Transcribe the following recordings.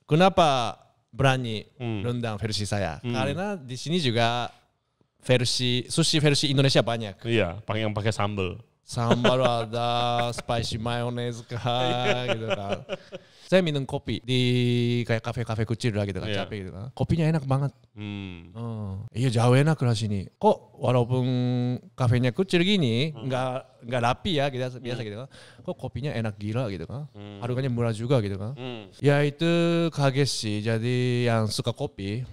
Kenapa berani rendang versi saya? Karena di sini juga sushi versi Indonesia banyak. Iya, yang pakai sambal. Sambal ada, spicy mayonnaise kah, gitu kan. Saya minum kopi di kayak kafe-kafe kecil lah gitu kan, capek gitu kan. Kopinya enak banget. Iya jauh enak lah sini. Kok walaupun kafenya kecil gini, nggak rapi ya, biasa gitu kan. Kok kopinya enak gila gitu kan. Harganya murah juga gitu kan. Ya itu kaget sih. Jadi yang suka kopi,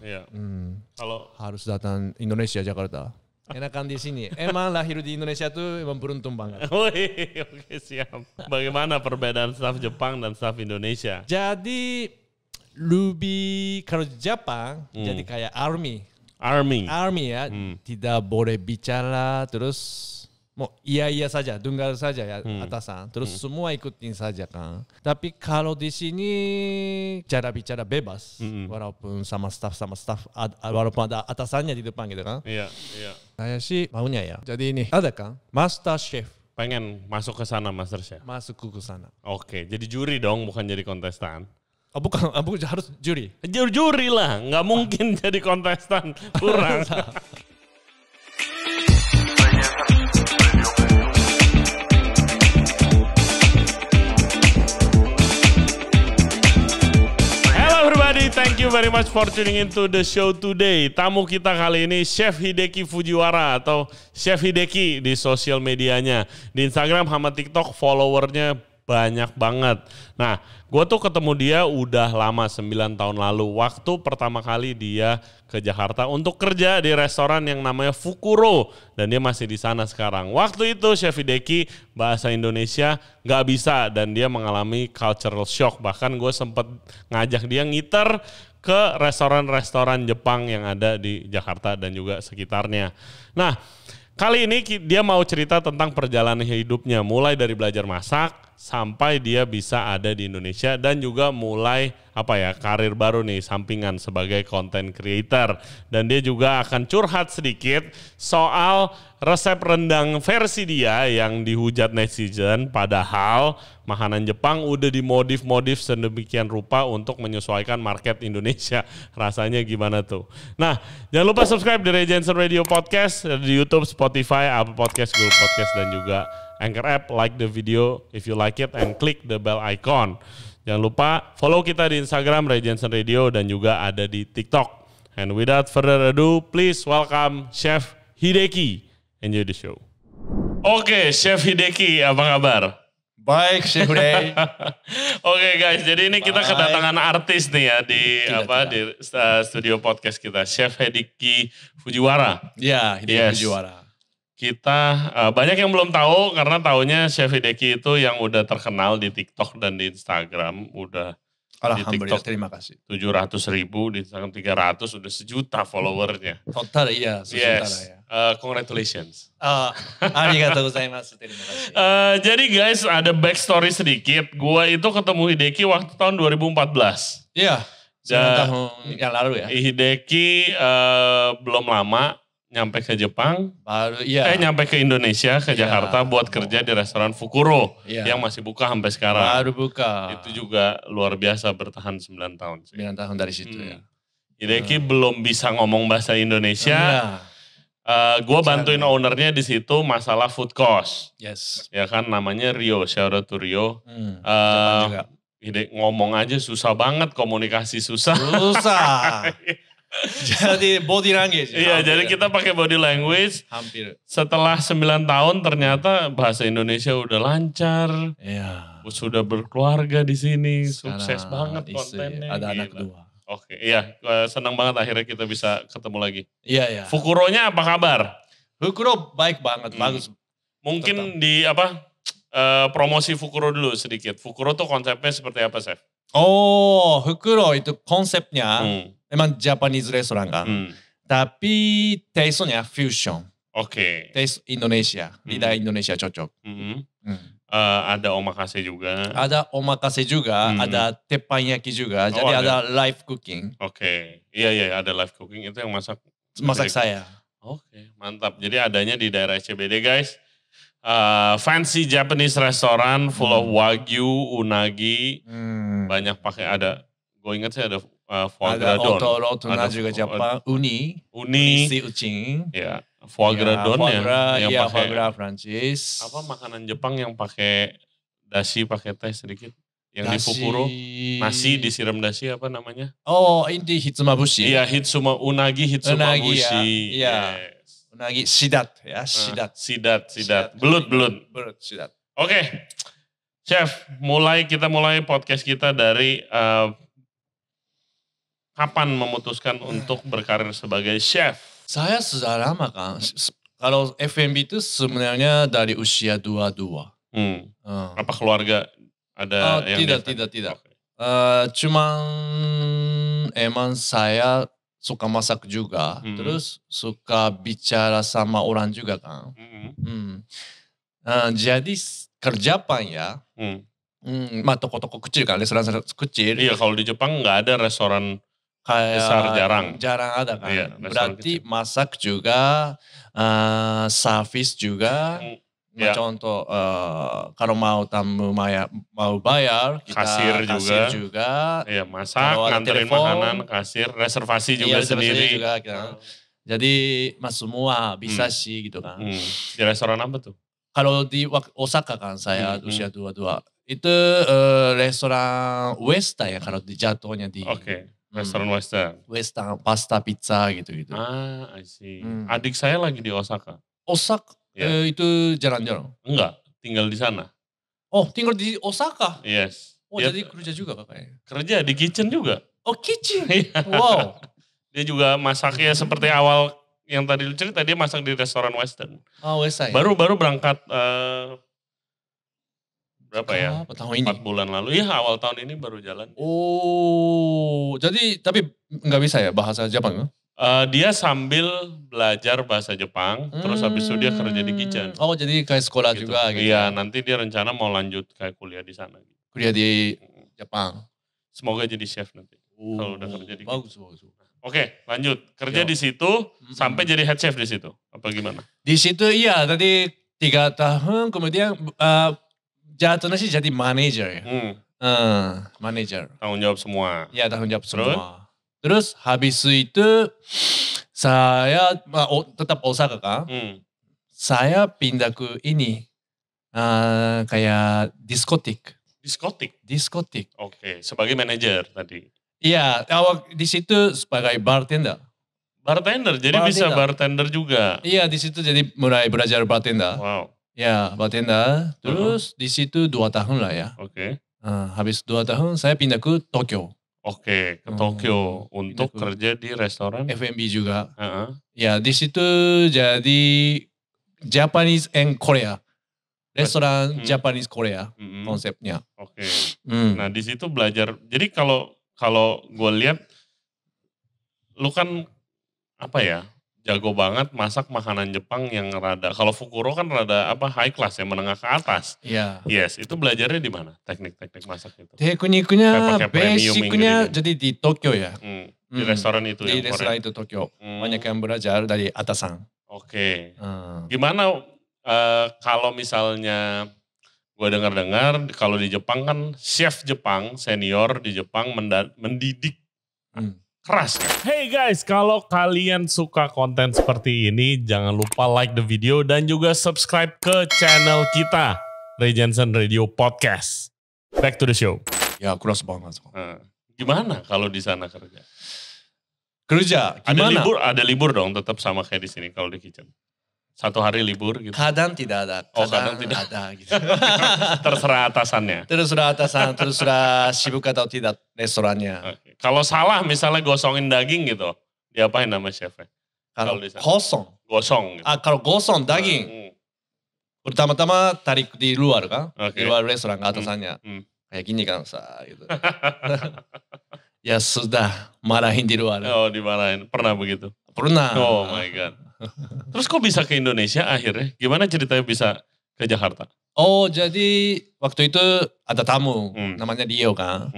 Kalau harus datang Indonesia, Jakarta. Enakan di sini. Emang lahir di Indonesia tuh emang beruntung banget. Oke siap. Bagaimana perbedaan staff Jepang dan staff Indonesia? Jadi lebih kalau Jepang jadi kayak army ya, tidak boleh bicara terus mau iya saja, dengar saja ya atasan, terus semua ikutin saja kan. Tapi kalau di sini cara bicara bebas, walaupun sama staff walaupun ada atasannya di depan gitu kan. Iya. Saya sih maunya ya. Jadi ini ada kan Master Chef. Pengen masuk ke sana Master Chef? Masuk ke sana. Oke, jadi juri dong, bukan jadi kontestan. Bukan harus juri. Juri lah, nggak mungkin jadi kontestan, kurang. Thank you very much for tuning into the show today. Tamu kita kali ini Chef Hideki Fujiwara atau Chef Hideki di sosial medianya. Di Instagram sama TikTok followernya banyak banget. Nah, gue tuh ketemu dia udah lama, 9 tahun lalu. Waktu pertama kali dia ke Jakarta untuk kerja di restoran yang namanya Fukuro. Dan dia masih di sana sekarang. Waktu itu Chef Hideki bahasa Indonesia gak bisa dan dia mengalami cultural shock. Bahkan gue sempet ngajak dia ngiter ke restoran-restoran Jepang yang ada di Jakarta dan juga sekitarnya. Nah, kali ini dia mau cerita tentang perjalanan hidupnya. Mulai dari belajar masak sampai dia bisa ada di Indonesia dan juga mulai karir baru nih sampingan sebagai content creator. Dan dia juga akan curhat sedikit soal resep rendang versi dia yang dihujat netizen, padahal makanan Jepang udah dimodif-modif sedemikian rupa untuk menyesuaikan market Indonesia. Rasanya gimana tuh? Nah, jangan lupa subscribe di Ray Jensen Radio Podcast di YouTube, Spotify, Apple Podcast, Google Podcast dan juga Anchor App. Like the video if you like it and click the bell icon. Jangan lupa follow kita di Instagram Ray Jensen Radio dan juga ada di TikTok. And without further ado, please welcome Chef Hideki. Enjoy the show. Oke, Chef Hideki, apa kabar? Baik, Chef Ray. Oke guys, jadi ini kita kedatangan artis nih ya di di studio podcast kita, Chef Hideki Fujiwara. Ya, Hideki Fujiwara. Kita banyak yang belum tahu karena taunya Chef Hideki itu yang udah terkenal di TikTok dan di Instagram udah. Alhamdulillah, terima kasih. 700.000, di Instagram 300, udah 1 juta followernya. Total iya, 1 juta lah ya. Congratulations. Arigatou gozaimasu, terima kasih. Jadi guys, ada backstory sedikit. Gua itu ketemu Hideki waktu tahun 2014. Iya, 9 tahun yang lalu ya. Hideki belum lama nyampe ke Jepang, nyampe ke Indonesia, ke Jakarta buat kerja di restoran Fukuro yang masih buka sampai sekarang. Baru buka. Itu juga luar biasa bertahan 9 tahun. 9 tahun dari situ ya. Hideki belum bisa ngomong bahasa Indonesia. Gue bantuin ownernya di situ masalah food cost. Yes. Ya kan namanya Rio, shout out to Rio. Jepang juga. Ngomong aja susah banget, komunikasi susah. Jadi body language. Iya, jadi kita pakai body language. Hampir. Setelah 9 tahun ternyata bahasa Indonesia udah lancar. Iya. Sudah berkeluarga di sini, sekarang sukses banget kontennya. Ada anak gila. 2. Oke, iya, senang banget akhirnya kita bisa ketemu lagi. Iya. Fukuronya apa kabar? Fukuro baik banget, bagus. Mungkin promosi Fukuro dulu sedikit. Fukuro tuh konsepnya seperti apa, Chef? Fukuro itu konsepnya memang Japanese restoran kan. Tapi taste-nya fusion. Oke. Taste Indonesia, lidah Indonesia cocok. Ada omakase juga. Ada omakase juga, ada teppanyaki juga. Jadi ada live cooking. Oke. Iya, ada live cooking. Itu yang masak saya. Oke, mantap. Jadi adanya di daerah CBD guys. Fancy Japanese restaurant full of wagyu, unagi. Banyak pakai ada Gue ingat sih ada foie Ada gras don. otoro, tuna juga Jepang, uni si ucing. Ya, foie gras don ya. yang Foie pakai gras Prancis. apa makanan Jepang yang pakai dashi, pakai teh sedikit. Yang di Fukuro, nasi disiram dashi apa namanya? Oh, ini hitsumabushi. Iya, hitsumabushi. Iya. Yes. Unagi sidat ya, sidat. Sidat. Belut. Sidat. Oke. Chef, kita mulai podcast kita dari kapan memutuskan untuk berkarir sebagai chef? Saya sudah lama kan. Kalau F&B itu sebenarnya dari usia 22. Apa keluarga ada yang tidak. Okay. Cuman emang saya suka masak juga, terus suka bicara sama orang juga kan. Jadi kerjaan ya, toko-toko kecil kan, restoran kecil. Iya, kalau di Jepang nggak ada restoran kayak besar, jarang ada kan. Iya, berarti kecil. Masak juga, servis juga. Contoh kalau mau tamu mau bayar, kita kasir juga. Iya, masak, nganterin makanan, kasir, reservasi juga sendiri. Juga, jadi semua bisa sih gitu kan. Di restoran apa tuh? Kalau di Osaka kan saya usia 22. Itu restoran Western ya kalau di jatuhnya di. Oke. Restoran Western, pasta, pizza gitu-gitu. I see. Adik saya lagi di Osaka. Osaka? Ya. Itu jalan-jalan? Enggak, tinggal di sana. Oh, tinggal di Osaka? Yes. Oh, jadi kerja juga kakaknya? Kerja di kitchen juga. Oh, kitchen? Wow. Dia juga masaknya seperti awal yang tadi lu cerita, dia masak di restoran Western. Oh, Western. Baru berangkat berapa ya? Tahun ini? 4 bulan lalu. Iya, awal tahun ini baru jalan. Oh, jadi tapi nggak bisa ya bahasa Jepang? Dia sambil belajar bahasa Jepang, terus habis itu dia kerja di kitchen. Oh, jadi kayak sekolah gitu. juga gitu. Iya, nanti dia rencana mau lanjut kayak kuliah di sana. Kuliah di Jepang. Semoga jadi chef nanti. Kalau udah kerja di bagus. Oke, lanjut. Kerja di situ sampai jadi head chef di situ. Apa gimana? Di situ iya, tadi 3 tahun kemudian jatuhnya sih jadi manajer ya. Manajer. Tanggung jawab semua. Iya, tanggung jawab semua. Terus habis itu saya tetap Osaka kan. Saya pindah ke ini kayak diskotik. Diskotik. Oke, sebagai manajer tadi. Iya, awal di situ sebagai bartender. Jadi bisa bartender juga. Iya, di situ jadi mulai belajar bartender. Wow. Ya, bartender. Terus di situ 2 tahun lah ya. Oke. Habis 2 tahun saya pindah ke Tokyo. Oke, ke Tokyo untuk kerja di restoran F&B juga. Ya, di situ jadi Japanese and Korea. Restoran Japanese Korea konsepnya. Oke. Nah, di situ belajar. Jadi kalau gue lihat lu kan apa ya? Jago banget masak makanan Jepang yang rada, kalau Fukuro kan rada high class ya, menengah ke atas. Iya. Yes, itu belajarnya di mana? Teknik-teknik masak itu. Tekniknya, basicnya jadi di Tokyo ya. Di restoran itu di restoran itu Tokyo. Banyak yang belajar dari atasan. Oke. Gimana kalau misalnya gue dengar kalau di Jepang kan chef Jepang senior di Jepang mendidik keras. Hey guys, kalau kalian suka konten seperti ini, jangan lupa like the video dan juga subscribe ke channel kita, Ray Jensen Radio Podcast. Back to the show. Ya, keras banget. Gimana kalau di sana kerja? Gimana? Ada libur dong, tetap sama kayak di sini kalau di kitchen. 1 hari libur gitu. Kadang tidak ada. Kadang tidak ada gitu. Terserah atasannya. Terserah sibuk atau tidak restorannya. Okay. Kalau salah misalnya gosongin daging gitu, diapain nama chefnya? Kalau gosong. Gitu. Kalau gosong daging, pertama-tama tarik di luar kan, di luar restoran atasannya. Kayak gini kan, gitu. Ya sudah, marahin di luar. Oh, dimarahin. Pernah begitu? Pernah. Oh my God. Terus kok bisa ke Indonesia akhirnya? Gimana ceritanya bisa ke Jakarta? Oh, jadi waktu itu ada tamu, namanya Dio kan.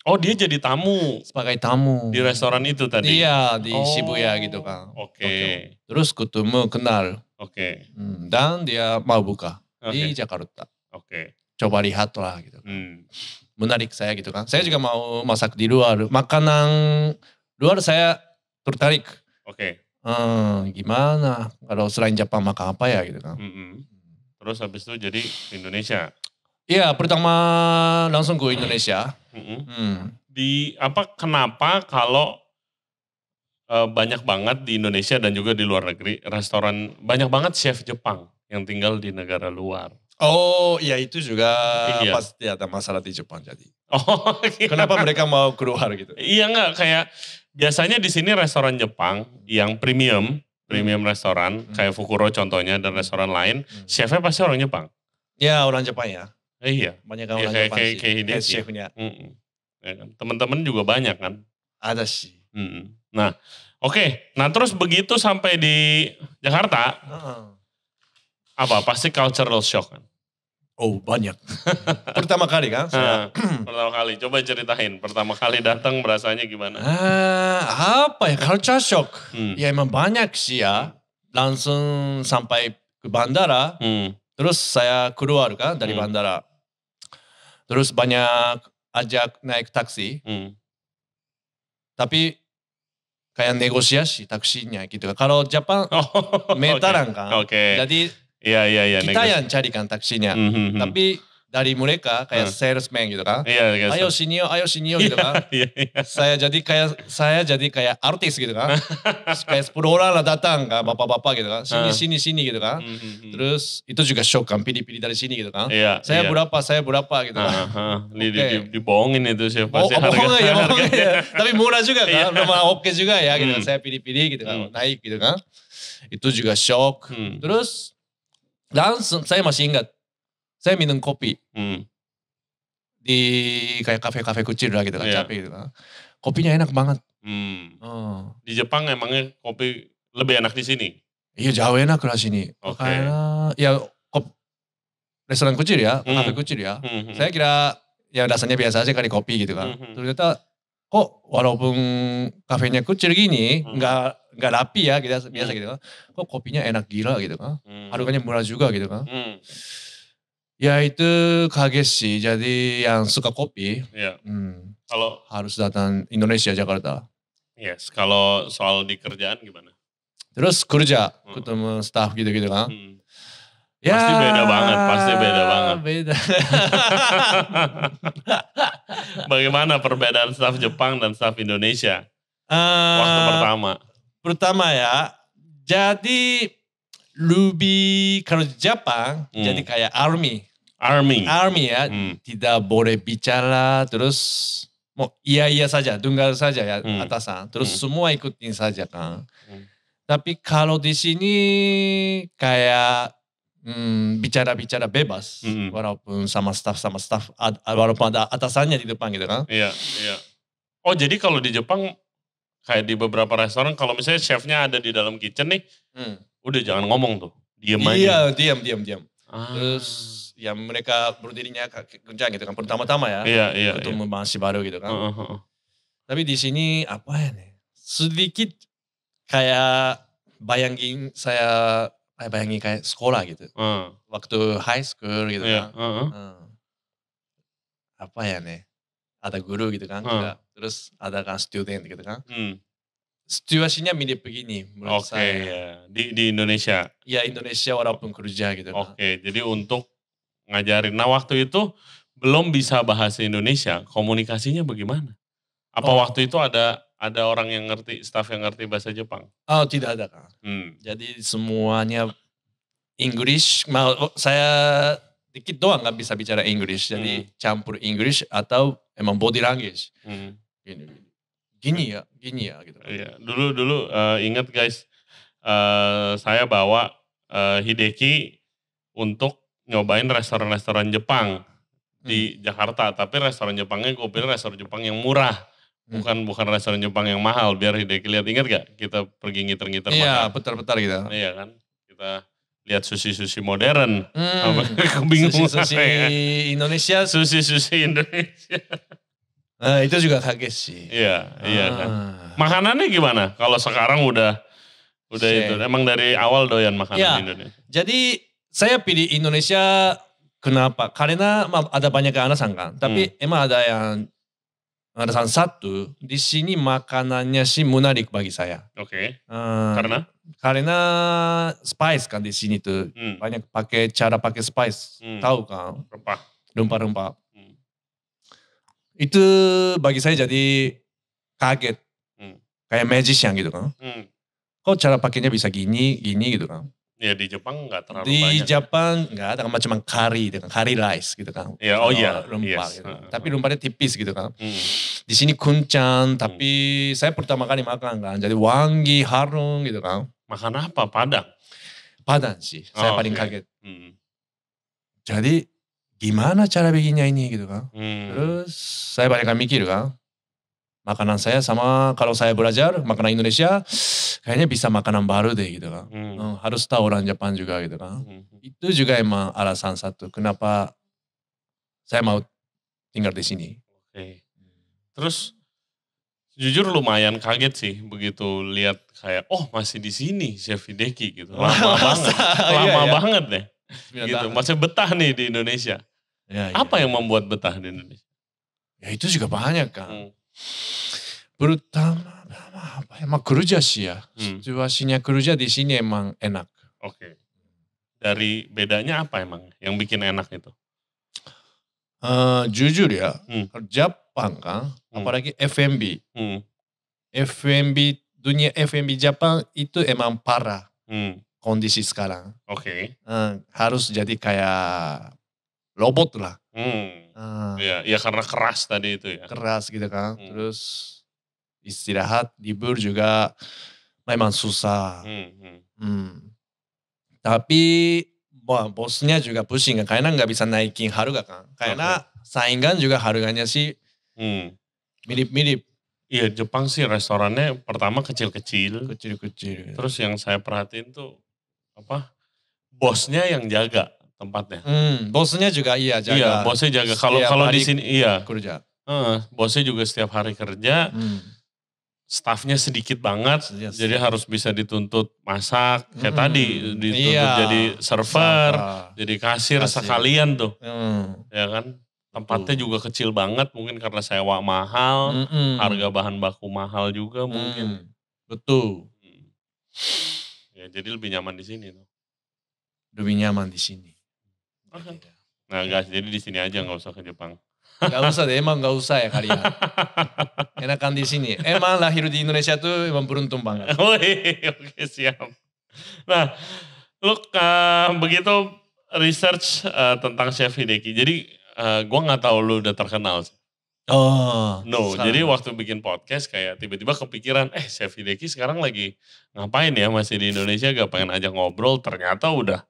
Oh, dia jadi tamu. Sebagai tamu. Di restoran itu tadi? Iya, di Shibuya gitu kan. Oke. Terus ketemu, kenal. Oke. Dan dia mau buka di Jakarta. Oke. Coba lihat lah gitu. menarik saya gitu kan. Saya juga mau masak di luar. Makanan luar saya tertarik. Oke. Gimana kalau selain Jepang makan apa ya gitu kan. Terus habis itu jadi Indonesia. Iya, pertama langsung ke Indonesia. Kenapa kalau banyak banget di Indonesia dan juga di luar negeri restoran, banyak banget chef Jepang yang tinggal di negara luar. Oh, ya itu juga Iya. pasti ada masalah di Jepang jadi. Oh, iya. Kenapa mereka mau keluar gitu? Iya enggak, kayak biasanya di sini restoran Jepang yang premium restoran, kayak Fukuro contohnya dan restoran lain, chefnya pasti orang Jepang. Ya orang Jepang ya. Iya. Banyak orang Jepang sih. Kayak chefnya. Ya kan? Teman-teman juga banyak kan. Ada sih. Nah, oke. Nah terus begitu sampai di Jakarta, apa? Pasti cultural shock kan? Oh banyak. Pertama kali kan? Pertama kali, coba ceritain. Pertama kali datang berasanya gimana? Apa ya, culture shock. Ya emang banyak sih ya. Langsung sampai ke bandara. Terus saya keluar kan dari bandara. Terus banyak ajak naik taksi. Tapi kayak negosiasi taksinya gitu. Kalau Jepang meteran kan. Jadi Iya. kita yang carikan taksinya. Tapi dari mereka kayak salesman gitu kan. Ayo sini gitu kan. Saya jadi kayak artis gitu kan. Kayak 10 orang lah datang kan, bapak-bapak gitu kan. Sini gitu kan. Terus itu juga shock kan, pilih-pilih dari sini gitu kan. Saya berapa gitu kan. Dibohongin itu sih pasti harganya. Tapi murah juga kan, lumayan oke juga ya gitu. Saya pilih-pilih gitu kan, naik gitu kan. Itu juga shock. Terus langsung saya masih ingat, saya minum kopi di kayak kafe-kafe kecil lah gitu kan, capek gitu kan. Kopinya enak banget. Di Jepang emangnya kopi lebih enak di sini? Iya jauh enak lah sini. Karena ya restoran kecil ya, kafe kecil ya. Saya kira ya dasarnya biasa aja kali kopi gitu kan. Ternyata kok walaupun kafenya kecil gini, nggak rapi ya biasa gitu kan. Kok kopinya enak gila gitu kan. Harganya murah juga gitu kan. Ya itu kaget sih. Jadi yang suka kopi, kalau harus datang Indonesia, Jakarta. Yes, kalau soal di kerjaan gimana? Terus kerja, ketemu staff gitu-gitu kan. Ya, pasti beda banget. Beda. Bagaimana perbedaan staff Jepang dan staff Indonesia? Waktu pertama. Pertama ya, jadi lebih kalau Jepang jadi kayak army ya, tidak boleh bicara, terus mau iya saja, dengar saja ya atasan, terus semua ikutin saja kan. Tapi kalau di sini kayak bicara-bicara bebas, walaupun sama staff, walaupun ada atasannya di depan gitu kan. Iya. Oh jadi kalau di Jepang kayak di beberapa restoran kalau misalnya chefnya ada di dalam kitchen nih, udah jangan ngomong tuh, diem aja. Iya, diam. Terus ya mereka berdirinya kencang gitu kan, pertama-tama ya. Iya. Untuk masih baru gitu kan. Tapi di sini apa ya nih, sedikit kayak bayangin kayak sekolah gitu. Waktu high school gitu kan. Apa ya nih, ada guru gitu kan. Terus ada kan student gitu kan. Situasinya mirip begini menurut saya. Di Indonesia? Ya Indonesia walaupun kerja gitu kan. Jadi untuk ngajarin. Nah waktu itu belum bisa bahasa Indonesia, komunikasinya bagaimana? Apa waktu itu ada orang yang ngerti, staff yang ngerti bahasa Jepang? Oh tidak ada kan. Jadi semuanya English. Saya dikit doang gak bisa bicara English. Jadi campur English atau emang body language. Gini ya gitu. Iya, dulu ingat guys, saya bawa Hideki untuk nyobain restoran-restoran Jepang di Jakarta, tapi restoran Jepangnya gue pilih restoran Jepang yang murah, bukan restoran Jepang yang mahal, biar Hideki lihat. Ingat gak kita pergi ngiter-ngiter makan? Iya, putar-putar gitu. Iya kan, kita lihat sushi modern. Kebingungan. Sushi Indonesia. Sushi Indonesia. Itu juga kaget sih. Iya kan. Makanannya gimana? Kalau sekarang udah itu. Emang dari awal doyan makanan Indonesia? Jadi saya pilih Indonesia Kenapa? Karena ada banyak alasan kan. Tapi emang ada alasan satu, di sini makanannya sih menarik bagi saya. Oke. Karena spice kan di sini tuh. Banyak cara pakai spice. Tahu kan? Rempah-rempah. Itu bagi saya jadi kaget. Kayak magician gitu kan. Kok cara pakainya bisa gini gitu kan. Ya di Jepang nggak terlalu Di banyak. Jepang nggak ada cuma curry rice gitu kan. Ya, rempah gitu. Tapi rempahnya tipis gitu kan. Di sini kuncang, tapi saya pertama kali makan kan. Jadi wangi, harum gitu kan. Makan apa? Padang? Padang sih, saya paling kaget. Jadi gimana cara bikinnya ini gitu kan. Terus saya banyak mikir kan. Makanan saya sama kalau saya belajar makanan Indonesia kayaknya bisa makanan baru deh gitu kan. Harus tahu orang Jepang juga gitu kan. Itu juga emang alasan satu kenapa saya mau tinggal di sini. Oke. Terus jujur lumayan kaget sih begitu lihat kayak masih di sini Chef Hideki gitu. Lama banget. Lama banget deh. Gitu. Masih betah nih di Indonesia. Apa yang membuat betah di Indonesia? Ya itu juga banyak kan. Pertama apa emang kerja sih ya. Situasinya kerja di sini emang enak. Oke. Dari bedanya apa emang yang bikin enak itu? Jujur ya, Jepang kan, apalagi F&B. Dunia F&B Jepang itu emang parah kondisi sekarang. Oke. Harus jadi kayak robot lah. Ya karena keras tadi itu ya. Keras gitu kan. Terus istirahat, libur juga memang susah. Tapi bosnya juga pusing kan. Karena nggak bisa naikin harga kan. Karena saingan juga harganya sih mirip-mirip. Iya Jepang sih restorannya pertama kecil-kecil. Kecil-kecil. Terus yang saya perhatiin tuh bosnya yang jaga tempatnya. Bosnya juga jaga. Iya, bosnya jaga. Kalau di sini kerja. Bosnya juga setiap hari kerja. Staffnya sedikit banget, jadi harus bisa dituntut masak. Kayak tadi dituntut jadi server, jadi kasir sekalian tuh. Ya kan? Tempatnya juga kecil banget, mungkin karena sewa mahal, harga bahan baku mahal juga mungkin. Betul. Ya, jadi lebih nyaman di sini tuh. Lebih nyaman di sini. Nah guys, jadi di sini aja nggak usah ke Jepang. Gak usah deh, emang gak usah ya kalian. Enakan di sini. Emang lahir di Indonesia tuh emang beruntung banget. Oke siap. Nah, lu begitu research tentang Chef Hideki. Jadi gue gak tahu lu udah terkenal. Jadi waktu bikin podcast kayak tiba-tiba kepikiran, Chef Hideki sekarang lagi ngapain ya masih di Indonesia, gak pengen ajak ngobrol. Ternyata udah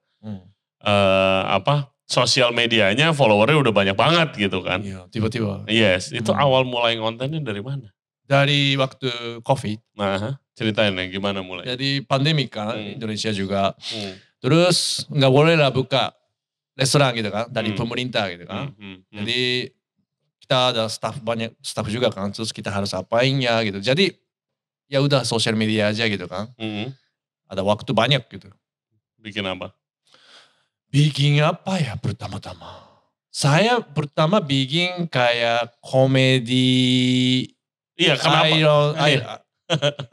sosial medianya followernya udah banyak banget gitu kan. Iya, tiba-tiba. Yes, itu awal mulai kontennya dari mana? Dari waktu COVID. Nah, ceritain ya gimana mulai. Jadi pandemi kan, Indonesia juga. Terus nggak boleh lah buka restoran gitu kan, dari pemerintah gitu kan. Jadi kita ada banyak staff juga kan, terus kita harus apain ya gitu. Jadi ya udah sosial media aja gitu kan. Ada waktu banyak gitu. Bikin apa? Bikin apa ya pertama-tama? Saya pertama bikin kayak komedi. Iya, kenapa?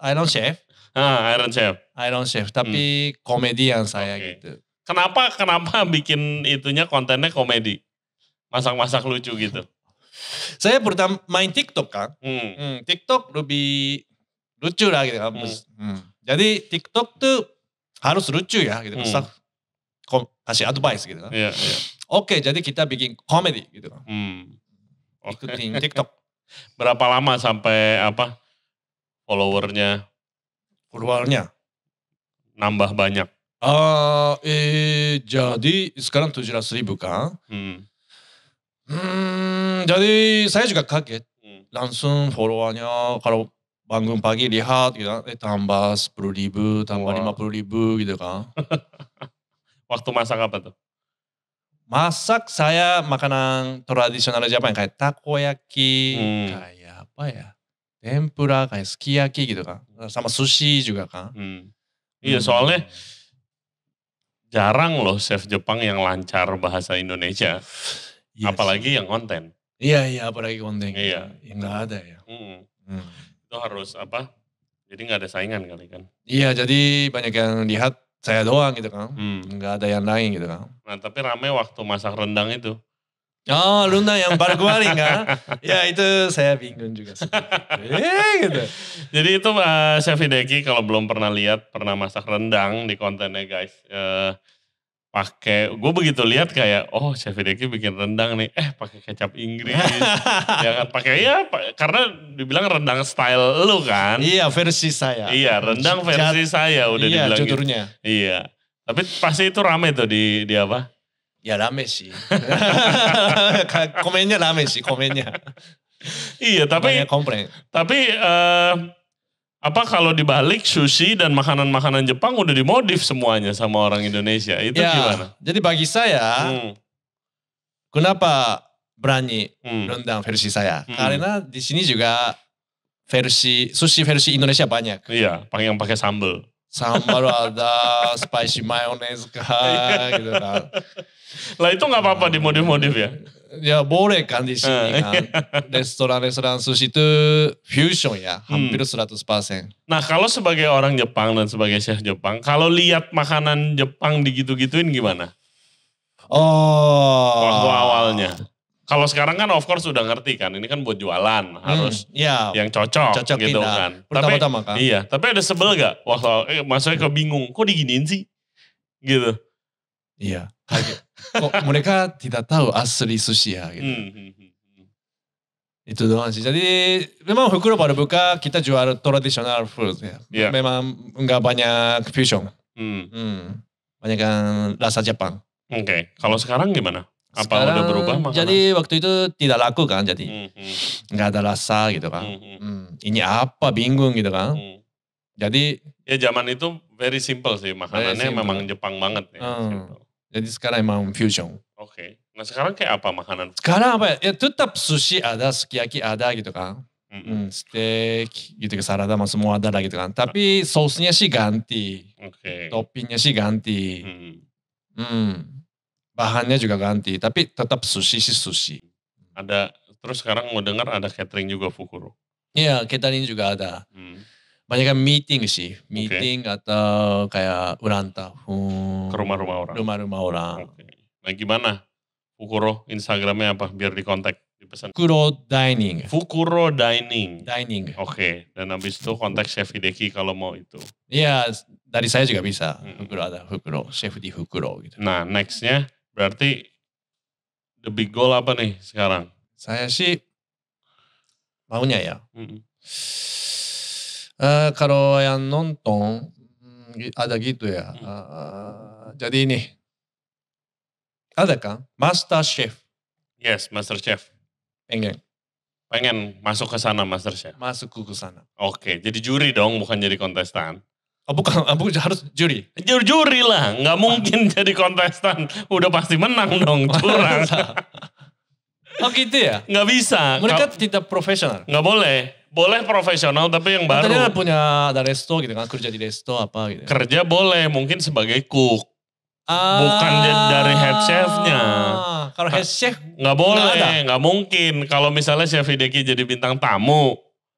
Iron Chef. Iron Chef. Iron Chef, tapi komedian saya gitu. Kenapa bikin itunya kontennya komedi? Masak-masak lucu gitu. Saya pertama main TikTok kan. TikTok lebih lucu lah gitu kan. Jadi TikTok tuh harus lucu ya gitu. Kasih advice gitu kan. Iya. Oke, jadi kita bikin komedi gitu kan. Ikutin TikTok. Berapa lama sampai followernya nambah banyak? Jadi sekarang 700.000 kan. Jadi saya juga kaget. Langsung followernya kalau bangun pagi lihat gitu kan, tambah 10.000, tambah 50.000 gitu kan. Waktu masak apa tuh? Masak saya makanan tradisional Jepang kayak takoyaki, kayak apa ya, tempura, kayak sukiyaki gitu kan. Sama sushi juga kan. Iya soalnya jarang loh chef Jepang yang lancar bahasa Indonesia. Iya Apalagi yang konten. Iya, apalagi konten. Iya. Ya nggak ada ya. Itu harus apa? Jadi nggak ada saingan kali kan? Iya, jadi banyak yang lihat saya doang gitu kan. Nggak ada yang lain gitu kan. Nah tapi rame waktu masak rendang itu. Oh, Luna yang baru kemarin kan? Ya itu saya bingung juga sih. Gitu. Jadi itu Chef Hideki kalau belum pernah lihat, pernah masak rendang di kontennya guys. Pakai, gue begitu lihat kayak, oh Chef Hideki bikin rendang nih, pakai kecap Inggris. Ya kan pakai karena dibilang rendang style lu kan. Iya, versi saya. Iya, rendang versi saya udah dibilang. Iya, judulnya. Iya. Tapi pasti itu rame tuh di apa? Ya rame sih. Komennya rame sih, komennya. Iya, tapi banyak komplain. Tapi apa kalau dibalik sushi dan makanan-makanan Jepang udah dimodif semuanya sama orang Indonesia. Itu ya, gimana? Jadi bagi saya, kenapa berani rendang versi saya? Karena di sini juga sushi versi Indonesia banyak. Iya, yang pakai sambal. Sambal ada, spicy mayonnaise kah, gitu kan. Lah itu gak apa-apa dimodif-modif ya? Ya boleh kan di sini kan. Restoran-restoran sushi itu fusion ya, hampir 100%. Nah kalau sebagai orang Jepang dan sebagai chef Jepang, kalau lihat makanan Jepang digitu-gituin gimana? Waktu awalnya. Kalau sekarang kan of course udah ngerti kan, ini kan buat jualan, harus yang cocok gitu kan. Pertama-tama kan. Iya, tapi ada sebel gak? Maksudnya kebingung, kok diginiin sih? Gitu. Iya, kaget. Kok mereka tidak tahu asli sushi ya gitu. Itu doang sih. Jadi memang Fukuro baru buka, kita jual tradisional food ya. Yeah. Memang nggak banyak fusion. Banyak yang rasa Jepang. Oke, kalau sekarang gimana? Apa sekarang, udah berubah makanan? Jadi waktu itu tidak laku kan, jadi nggak ada rasa gitu kan. Ini apa, bingung gitu kan. Jadi ya zaman itu very simple sih, makanannya memang Jepang banget ya. Jadi sekarang emang fusion. Oke. Nah sekarang kayak apa makanan? Sekarang apa ya? Tetap sushi ada, sukiyaki ada gitu kan. Steak gitu, salada semua ada lah gitu kan. Tapi sausnya sih ganti. Toppingnya sih ganti. Bahannya juga ganti. Tapi tetap sushi sih sushi. Ada, terus sekarang mau dengar ada catering juga Fukuro. Iya, catering juga ada. Banyak kan meeting sih. Meeting atau kayak ulang tahun. Ke rumah-rumah orang. Rumah-rumah orang. Nah gimana? Fukuro Instagramnya apa? Biar dikontak, dipesan. Fukuro Dining. Fukuro Dining. Dining. Oke. Dan habis itu kontak Chef Hideki kalau mau itu. Iya, dari saya juga bisa. Fukuro ada Fukuro. Chef di Fukuro gitu. Nah nextnya berarti the big goal apa nih sekarang? Saya sih maunya ya. Kalau yang nonton ada gitu ya. Jadi ini ada kan Master Chef. Yes, Master Chef. Pengen masuk ke sana Master Chef. Masuk ke sana. Oke, jadi juri dong, bukan jadi kontestan. Bukan harus juri. Juri lah, nggak mungkin jadi kontestan. Udah pasti menang dong, curang. Oh gitu ya? Nggak bisa. Mereka tidak profesional. Nggak boleh. Boleh profesional tapi yang baru. Tadi punya ada resto gitu kan, kerja di resto apa gitu. Kerja boleh, mungkin sebagai cook. Bukan dari head chefnya. Kalau head chef nggak boleh, nggak mungkin. Kalau misalnya Chef Hideki jadi bintang tamu,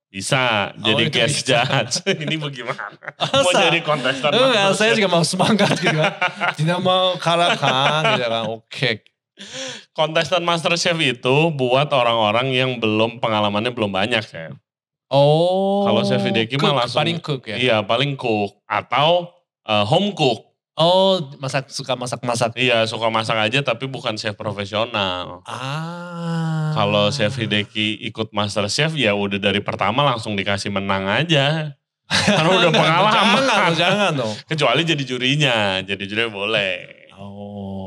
bisa jadi guest judge. Ini bagaimana? Mau jadi kontestan? Saya juga mau semangat gitu kan. Tidak mau kalah kan, gitu kan. Oke. Kontestan Master Chef itu buat orang-orang yang pengalamannya belum banyak, Chef. Oh. Kalau Chef Hideki mah langsung. Paling cook ya? Iya, paling cook. Atau home cook. Oh, suka masak-masak. Iya, suka masak aja tapi bukan chef profesional. Kalau Chef Hideki ikut Master Chef ya udah dari pertama langsung dikasih menang aja. Karena udah pengalaman. Jangan dong. Kecuali jadi jurinya. Jadi jurinya boleh.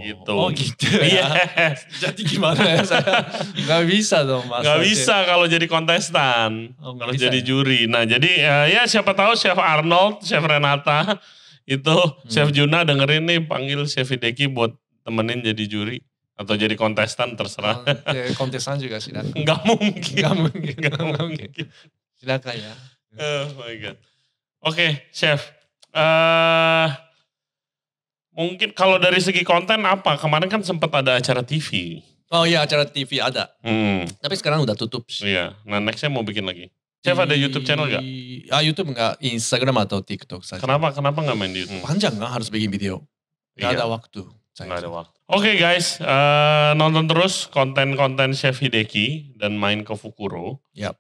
Gitu. Oh gitu ya. Yes. Jadi gimana ya saya? Gak bisa dong Mas. Gak bisa kalau jadi kontestan. Kalau jadi juri. Nah jadi ya siapa tahu Chef Arnold, Chef Renata, itu Chef Juna dengerin nih panggil Chef Hideki buat temenin jadi juri. Atau jadi kontestan terserah. Kontestan juga silakan. Gak mungkin. Gak mungkin. Silakan ya. Oh my God. Oke, Chef. Mungkin kalau dari segi konten apa? Kemarin kan sempat ada acara TV. Oh iya, acara TV ada. Tapi sekarang udah tutup sih. Iya, nah nextnya mau bikin lagi. Chef ada YouTube channel gak? YouTube enggak, Instagram atau TikTok saja. Kenapa nggak main di YouTube? Panjang kan harus bikin video. Gak ada waktu. Nggak ada waktu. Oke guys, nonton terus konten-konten Chef Hideki dan main ke Fukuro. Yap.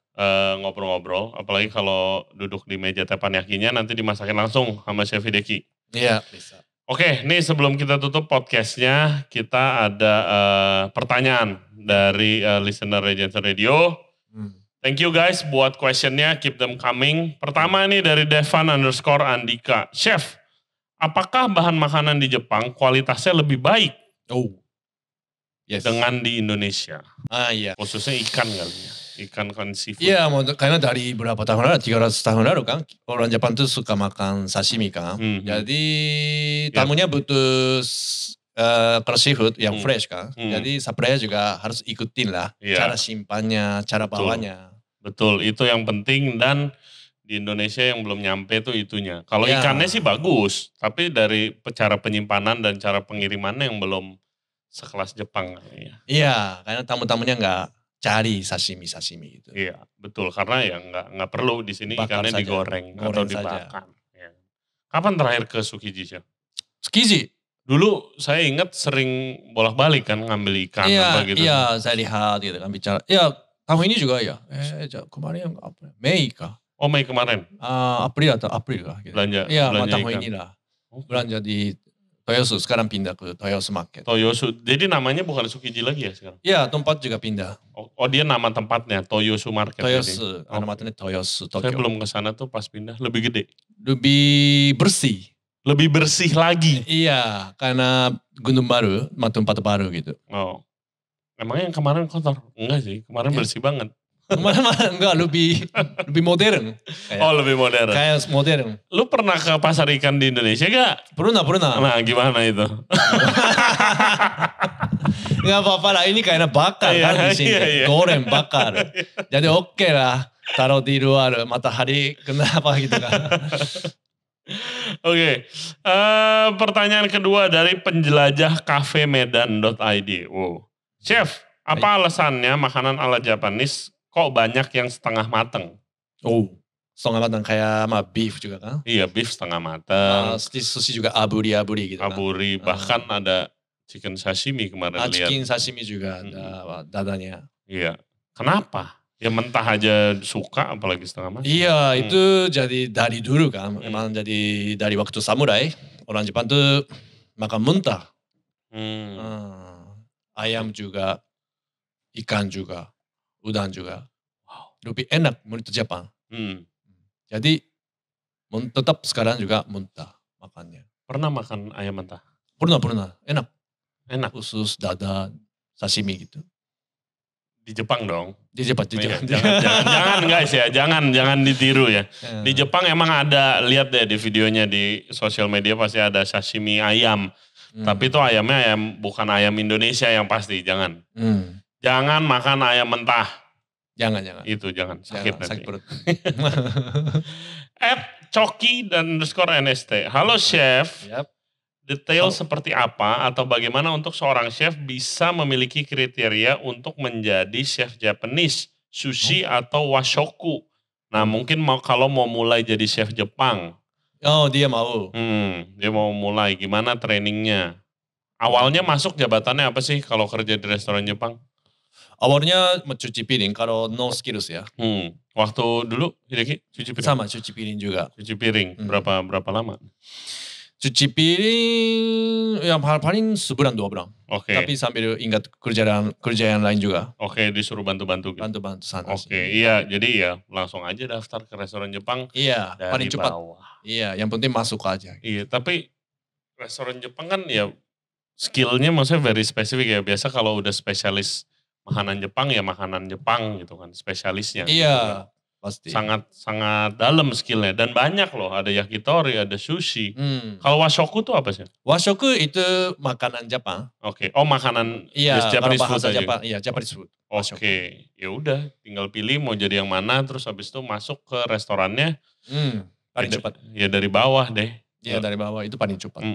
Ngobrol-ngobrol, apalagi kalau duduk di meja teppanyaki-nya nanti dimasakin langsung sama Chef Hideki. Iya, bisa. Oke, nih sebelum kita tutup podcastnya, kita ada pertanyaan dari listener Regency Radio. Thank you guys buat questionnya, keep them coming. Pertama nih dari Devan_Andika. Chef, apakah bahan makanan di Jepang kualitasnya lebih baik dengan di Indonesia? Iya. Khususnya ikan kali ya, ikan seafood. Iya, karena dari berapa tahun lalu, 300 tahun lalu kan, orang Jepang tuh suka makan sashimi kan. Jadi tamunya butuh kalau seafood yang fresh kan. Jadi supplier juga harus ikutin lah cara simpannya, cara bawanya. Betul, itu yang penting dan di Indonesia yang belum nyampe tuh itunya. Kalau ikannya sih bagus, tapi dari cara penyimpanan dan cara pengirimannya yang belum sekelas Jepang. Iya, karena tamu-tamunya nggak cari sashimi gitu. Iya, betul. Karena ya nggak perlu di sini ikannya saja, digoreng atau dibakar. Ya. Kapan terakhir ke Tsukiji, Chef? Tsukiji? Dulu saya ingat sering bolak-balik kan ngambil ikan apa gitu. Iya, saya lihat gitu kan bicara. Iya, tahun ini juga ya. Kemarin apa? Mei kah? Oh, Mei kemarin? April kah? Gitu. Belanja tahun ikan. ini lah. Belanja di Toyosu, sekarang pindah ke Toyosu Market. Toyosu, jadi namanya bukan Tsukiji lagi ya sekarang? Iya, tempat juga pindah. Oh, dia nama tempatnya, Toyosu Market. Toyosu, alamatnya Toyosu, Tokyo. Saya belum ke sana tuh pas pindah, lebih gede. Lebih bersih. Lebih bersih lagi? Iya, karena gunung baru, tempat baru gitu. Oh, emangnya yang kemarin kotor? Enggak sih, kemarin bersih banget. Enggak, lebih modern. Lebih modern. Kayak modern. Lu pernah ke pasar ikan di Indonesia gak? Pernah. Nah, gimana itu? Gak apa-apa lah, ini kayaknya bakar kan di sini. Iya. Goreng, bakar. Jadi oke lah, taruh di luar, matahari kenapa gitu kan. Oke, pertanyaan kedua dari penjelajah kafemedan.id. Wow. Chef, apa alasannya makanan ala Japanese kok banyak yang setengah mateng? Setengah mateng kayak beef juga kan? Iya, beef setengah mateng. Sushi juga aburi gitu kan? Aburi, bahkan ada chicken sashimi kemarin lihat. Chicken sashimi juga ada dadanya. Iya, kenapa? Ya mentah aja suka, apalagi setengah mateng. Iya, itu jadi dari dulu kan. Memang jadi dari waktu samurai, orang Jepang tuh makan mentah. Ayam juga, ikan juga, udang juga. Lebih enak menurut Jepang. Jadi tetap sekarang juga mentah makannya. Pernah makan ayam mentah? Pernah. Enak. Khusus dada, sashimi gitu. Di Jepang dong? Di Jepang. Jangan guys ya, jangan ditiru ya. Di Jepang emang ada, lihat deh di videonya di sosial media pasti ada sashimi ayam. Tapi itu ayamnya bukan ayam Indonesia yang pasti, jangan. Jangan makan ayam mentah. Jangan. Itu jangan, sakit nanti. Sakit perut. @coki_NST. Halo Chef. Yep. Detail seperti apa atau bagaimana untuk seorang chef bisa memiliki kriteria untuk menjadi chef Japanese, sushi atau washoku. Nah mungkin kalau mau mulai jadi chef Jepang. Oh dia mau. Dia mau mulai, gimana trainingnya? Awalnya masuk jabatannya apa sih kalau kerja di restoran Jepang? Awalnya cuci piring kalau no skills ya. Waktu dulu Hideki cuci piring? Sama cuci piring juga. Cuci piring, berapa lama? Cuci piring yang paling sebulan 2 bulan. Oke. Tapi sambil ingat kerja yang lain juga. Oke, disuruh bantu-bantu gitu. Bantu-bantu sana. Oke, iya. Jadi ya langsung aja daftar ke restoran Jepang. Iya, paling cepat. Bawah. Iya, yang penting masuk aja. Iya, tapi restoran Jepang kan ya skillnya maksudnya very spesifik ya. Biasa kalau udah spesialis makanan Jepang ya makanan Jepang gitu kan, spesialisnya. Iya. Gitu. Pasti. Sangat dalam skillnya dan banyak loh, ada yakitori, ada sushi. Kalau washoku tuh apa sih? Washoku itu makanan Jepang. Oke, makanan Japanese food aja. Iya, Japanese food. Oke, ya udah tinggal pilih mau jadi yang mana terus habis itu masuk ke restorannya. Paling cepat. Ya dari bawah deh. Iya dari bawah itu paling cepat.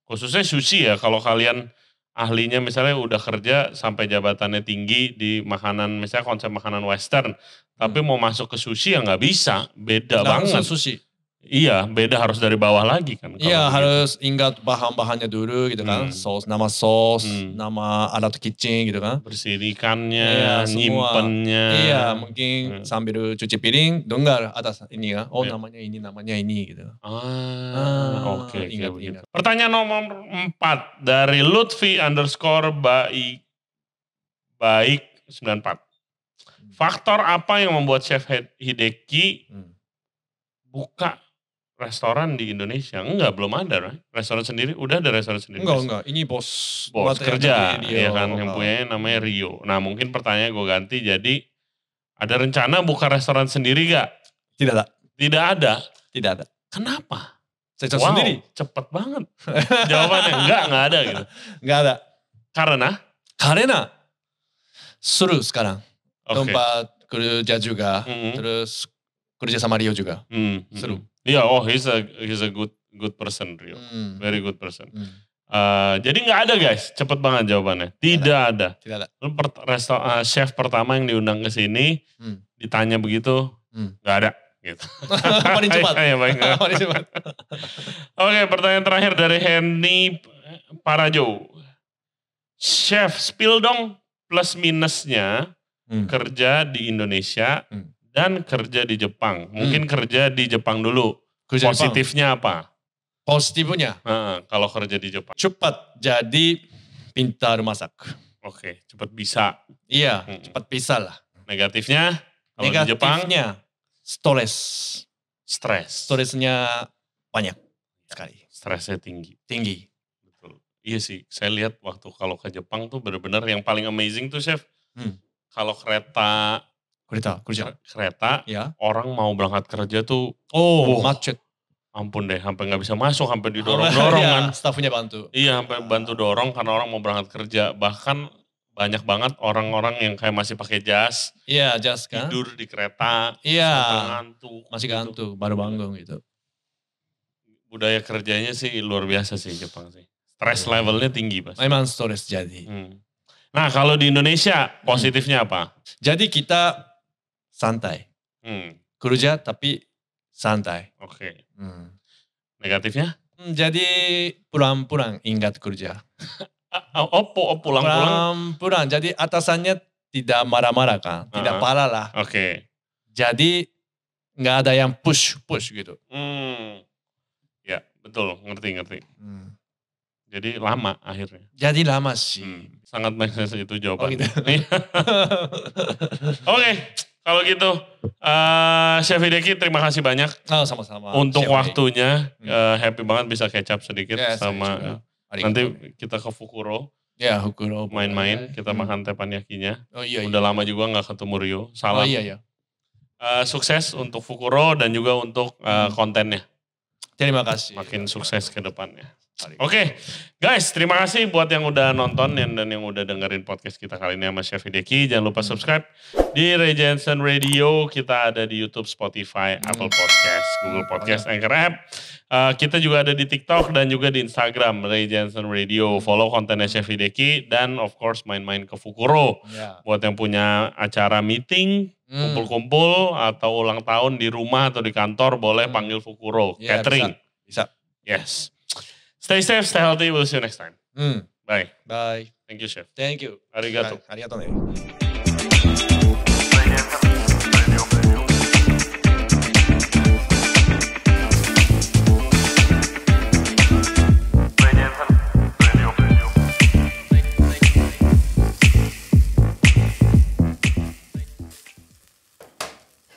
Khususnya sushi ya, kalau kalian ahlinya misalnya udah kerja sampai jabatannya tinggi di makanan, misalnya konsep makanan western, tapi mau masuk ke sushi ya nggak bisa, beda banget. Sushi. Iya, beda harus dari bawah lagi kan. Iya, harus ingat bahan-bahannya dulu gitu kan. Saus, nama alat kitchen gitu kan. Bersihin ikannya, nyimpennya. Iya, mungkin sambil cuci piring, dengar atas ini kan. Oh namanya ini gitu. Oke. Ingat. Pertanyaan nomor 4 dari Lutfi _baik 94. Faktor apa yang membuat Chef Hideki buka restoran di Indonesia? Enggak, belum ada. Restoran sendiri, udah ada restoran sendiri? Enggak. Ini bos kerja, ya kan, yang punya namanya Rio. Nah mungkin pertanyaan gue ganti, jadi ada rencana buka restoran sendiri gak? Tidak ada. Tidak ada? Kenapa? Saya sendiri? Cepet banget. Jawabannya enggak ada gitu. Enggak ada. Karena? Seru sekarang. Tempat kerja juga, terus kerja sama Rio juga. Seru. Iya, he's a good person, Rio. Very good person. Jadi nggak ada guys, cepet banget jawabannya. Tidak ada. Chef pertama yang diundang ke sini, ditanya begitu, nggak ada. Gitu. Paling cepat. Paling cepat. Oke, pertanyaan terakhir dari Henny Parajo. Chef, spill dong plus minusnya kerja di Indonesia dan kerja di Jepang. Mungkin kerja di Jepang dulu. Positifnya apa? Positifnya? Kalau kerja di Jepang. Cepat jadi pintar masak. Oke, cepat bisa. Iya, cepat bisa lah. Negatifnya? Kalau di Jepang? Negatifnya stres. Stresnya banyak sekali. Stresnya tinggi. Betul. Iya sih, saya lihat waktu kalau ke Jepang tuh benar-benar yang paling amazing tuh Chef. Kalau kereta, ya. Orang mau berangkat kerja tuh, macet. Ampun deh, sampai nggak bisa masuk, sampai didorong-dorong kan. Stafnya bantu. Iya, sampai bantu dorong karena orang mau berangkat kerja. Bahkan banyak banget orang-orang yang kayak masih pakai jas. Iya, jas kan. Tidur di kereta. Iya. Ngantuk. Masih ngantuk, baru bangun gitu. Budaya kerjanya sih luar biasa sih Jepang sih. Stress levelnya tinggi pasti. Memang stres jadi. Nah kalau di Indonesia positifnya apa? Jadi kita santai. Kerja tapi santai. Oke. Negatifnya? Jadi pulang-pulang ingat kerja. Pulang-pulang? Jadi atasannya tidak marah-marah kan. Tidak parah lah. Oke. Jadi nggak ada yang push gitu. Ya betul, ngerti. Jadi lama akhirnya. Jadi lama sih. Sangat make sense itu jawabannya. Gitu. Oke, kalau gitu Chef Hideki terima kasih banyak. Sama-sama. Untuk waktunya. Happy banget bisa catch up sedikit sama. Nanti kita ke Fukuro. Ya, Fukuro. Main-main, kita makan teppanyaki-nya. Iya. Udah lama juga gak ketemu Rio. Salam. Iya. Sukses untuk Fukuro dan juga untuk kontennya. Terima kasih. Makin sukses ke depannya. Oke, guys, terima kasih buat yang udah nonton dan yang udah dengerin podcast kita kali ini sama Chef Hideki. Jangan lupa subscribe di Ray Jensen Radio. Kita ada di YouTube, Spotify, Apple Podcast, Google Podcast, Anchor App. Kita juga ada di TikTok dan juga di Instagram Ray Jensen Radio. Follow kontennya Chef Hideki dan of course main-main ke Fukuro. Buat yang punya acara meeting, kumpul-kumpul atau ulang tahun di rumah atau di kantor boleh panggil Fukuro. Catering. Bisa. Yes. Stay safe, stay healthy. We'll see you next time. Bye. Bye. Thank you, Chef. Thank you. Arigato. Arigato.